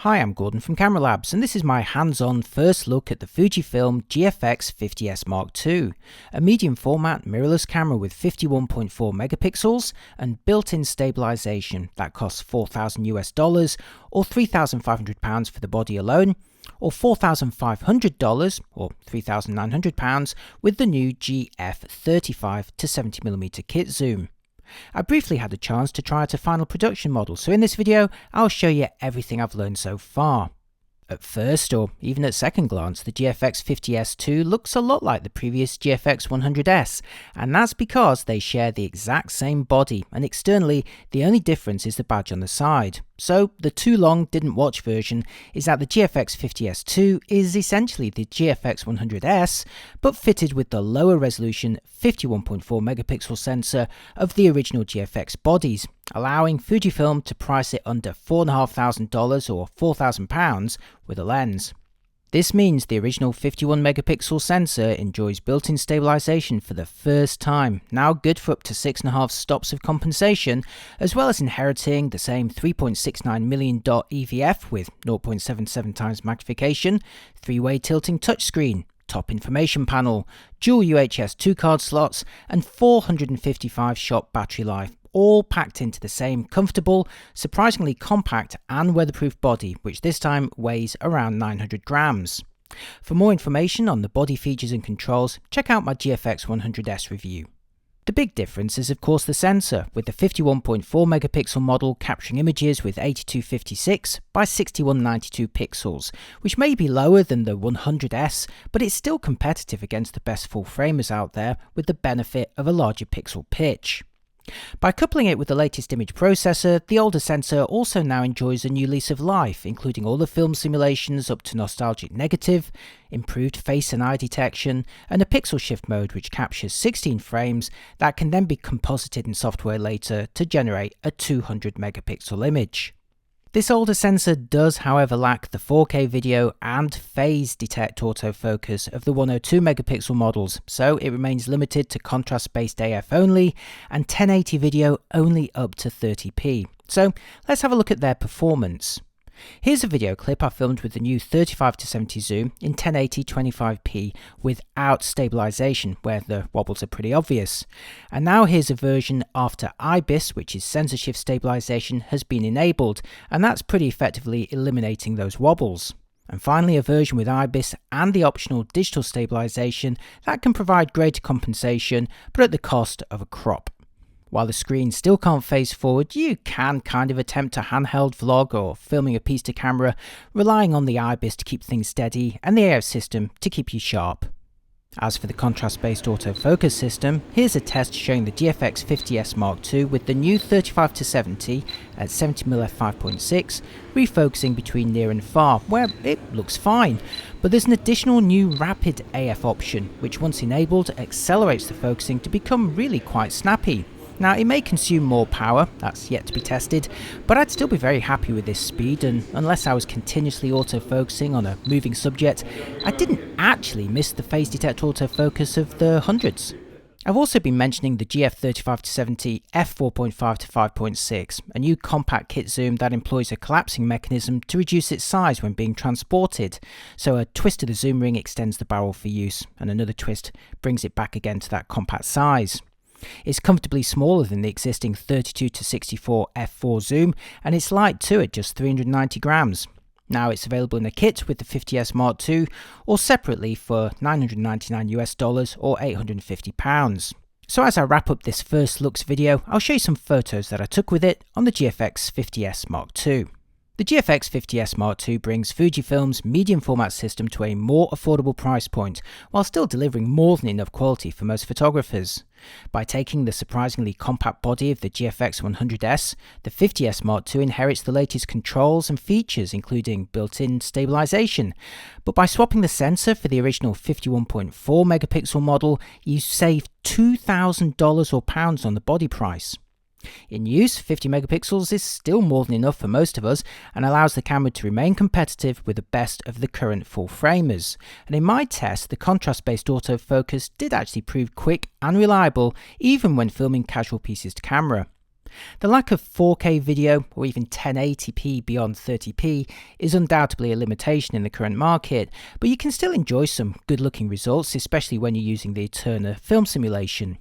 Hi, I'm Gordon from Camera Labs, and this is my hands-on first look at the Fujifilm GFX50S Mark II, a medium format mirrorless camera with 51.4 megapixels and built-in stabilization that costs $4,000 or £3,500 for the body alone, or $4,500 or £3,900 with the new GF35 to 70mm kit zoom. I briefly had a chance to try out a final production model, so in this video I'll show you everything I've learned so far. At first, or even at second glance, the GFX50S II looks a lot like the previous GFX100S, and that's because they share the exact same body, and externally the only difference is the badge on the side. So the too long didn't watch version is that the GFX50S II is essentially the GFX100S, but fitted with the lower resolution 51.4 megapixel sensor of the original GFX bodies, allowing Fujifilm to price it under $4,500 or £4,000 with a lens. This means the original 51 megapixel sensor enjoys built-in stabilization for the first time, now good for up to 6.5 stops of compensation, as well as inheriting the same 3.69 million dot EVF with 0.77 times magnification, 3-way tilting touchscreen, top information panel, dual UHS 2-card slots, and 455-shot battery life, all packed into the same comfortable, surprisingly compact and weatherproof body, which this time weighs around 900 grams. For more information on the body features and controls, check out my GFX100S review. The big difference is of course the sensor, with the 51.4 megapixel model capturing images with 8256 by 6192 pixels, which may be lower than the 100S, but it's still competitive against the best full framers out there with the benefit of a larger pixel pitch. By coupling it with the latest image processor, the older sensor also now enjoys a new lease of life, including all the film simulations up to nostalgic negative, improved face and eye detection, and a pixel shift mode which captures 16 frames that can then be composited in software later to generate a 200 megapixel image. This older sensor does, however, lack the 4K video and phase detect autofocus of the 102 megapixel models, so it remains limited to contrast-based AF only and 1080 video only up to 30p. So let's have a look at their performance. Here's a video clip I filmed with the new 35 to 70 zoom in 1080 25p without stabilization, where the wobbles are pretty obvious. And now here's a version after IBIS, which is sensor shift stabilization, has been enabled, and that's pretty effectively eliminating those wobbles. And finally a version with IBIS and the optional digital stabilization that can provide greater compensation, but at the cost of a crop. While the screen still can't face forward, you can kind of attempt a handheld vlog or filming a piece to camera, relying on the IBIS to keep things steady and the AF system to keep you sharp. As for the contrast-based autofocus system, here's a test showing the GFX50S Mark II with the new 35 to 70 at 70mm f5.6, refocusing between near and far, where it looks fine. But there's an additional new rapid AF option, which once enabled accelerates the focusing to become really quite snappy. Now it may consume more power, that's yet to be tested, but I'd still be very happy with this speed, and unless I was continuously autofocusing on a moving subject, I didn't actually miss the phase detect autofocus of the hundreds. I've also been mentioning the GF35 to 70 f4.5 to 5.6, a new compact kit zoom that employs a collapsing mechanism to reduce its size when being transported. So a twist of the zoom ring extends the barrel for use, and another twist brings it back again to that compact size. It's comfortably smaller than the existing 32 to 64 f4 zoom, and it's light too at just 390 grams. Now it's available in a kit with the 50S Mark II or separately for $999 or £850. So as I wrap up this first looks video, I'll show you some photos that I took with it on the GFX50S Mark II. The GFX50S Mark II brings Fujifilm's medium format system to a more affordable price point, while still delivering more than enough quality for most photographers. By taking the surprisingly compact body of the GFX100S, the 50S Mark II inherits the latest controls and features, including built-in stabilization. But by swapping the sensor for the original 51.4 megapixel model, you save $2,000 or pounds on the body price. In use, 50 megapixels is still more than enough for most of us and allows the camera to remain competitive with the best of the current full framers. And in my test, the contrast-based autofocus did actually prove quick and reliable even when filming casual pieces to camera. The lack of 4K video or even 1080p beyond 30p is undoubtedly a limitation in the current market, but you can still enjoy some good looking results, especially when you're using the Turner film simulation.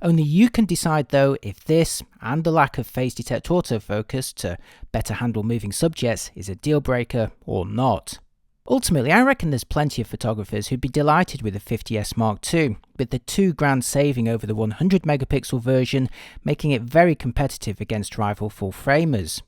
Only you can decide though if this, and the lack of phase detect autofocus to better handle moving subjects, is a deal breaker or not. Ultimately, I reckon there's plenty of photographers who'd be delighted with the 50S Mark II, with the $2,000 saving over the 100 megapixel version, making it very competitive against rival full framers.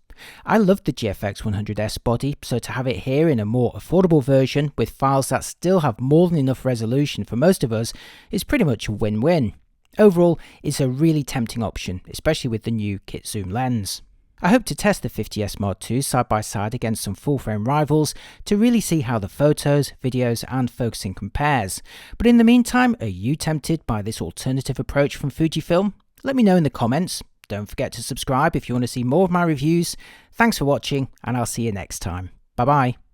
I love the GFX100S body, so to have it here in a more affordable version with files that still have more than enough resolution for most of us is pretty much a win-win. Overall, it's a really tempting option, especially with the new kit zoom lens. I hope to test the 50S Mark II side by side against some full frame rivals to really see how the photos, videos and focusing compares. But in the meantime, are you tempted by this alternative approach from Fujifilm? Let me know in the comments. Don't forget to subscribe if you want to see more of my reviews. Thanks for watching and I'll see you next time. Bye bye.